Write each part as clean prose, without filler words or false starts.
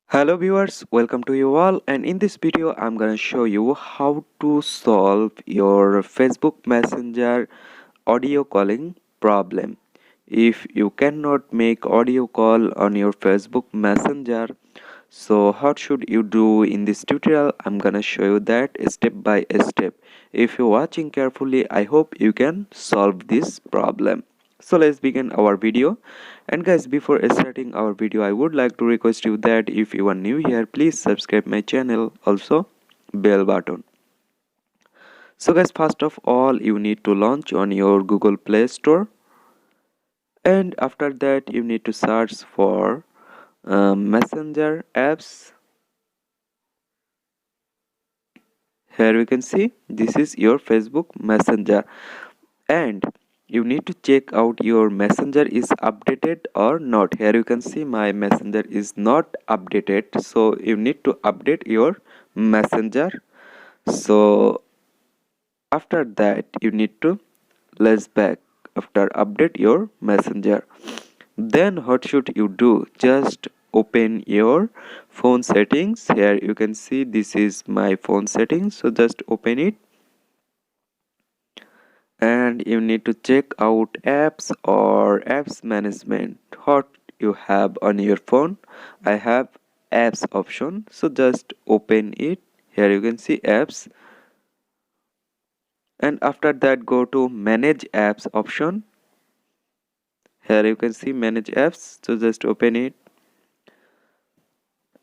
Hello viewers, welcome to you all, and in this video I'm gonna show you how to solve your Facebook Messenger audio calling problem. If you cannot make audio call on your Facebook Messenger, so what should you do? In this tutorial I'm gonna show you that step by step. If you're watching carefully, I hope you can solve this problem. So let's begin our video. And guys, before starting our video, I would like to request you that if you are new here, please subscribe my channel, also bell button. So guys, first of all, you need to launch on your Google Play Store, and after that you need to search for Messenger apps. Here we can see this is your Facebook Messenger, and you need to check out your messenger is updated or not. Here you can see my messenger is not updated, so you need to update your messenger. So after that you need to let's back after update your messenger. Then what should you do? Just open your phone settings. Here you can see this is my phone settings, so just open it, and you need to check out apps or apps management. What you have on your phone? I have apps option, so just open it. Here you can see apps, and after that go to manage apps option. Here you can see manage apps, so just open it,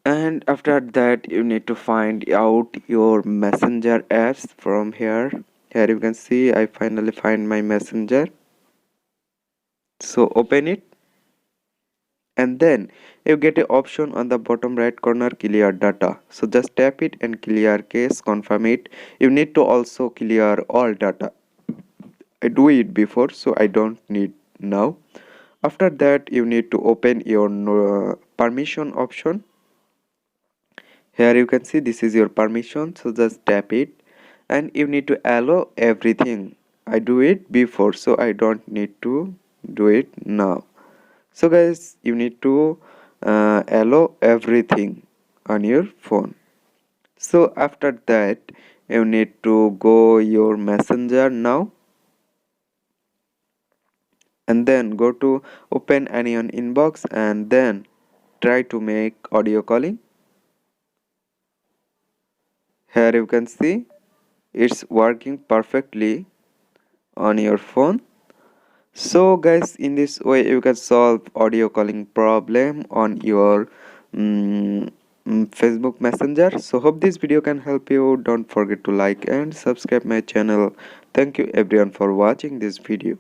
and after that you need to find out your messenger apps from here. Here you can see I finally find my messenger, so open it, and then you get an option on the bottom right corner, clear data. So just tap it and clear cache, confirm it. You need to also clear all data. I do it before, so I don't need now. After that you need to open your permission option. Here you can see this is your permission, so just tap it, and you need to allow everything. I do it before, so I don't need to do it now. So guys, you need to allow everything on your phone. So after that you need to go your messenger now, and then go to open any on inbox, and then try to make audio calling. Here you can see it's working perfectly on your phone. So guys, in this way you can solve audio calling problem on your Facebook Messenger. So hope this video can help you. Don't forget to like and subscribe my channel. Thank you everyone for watching this video.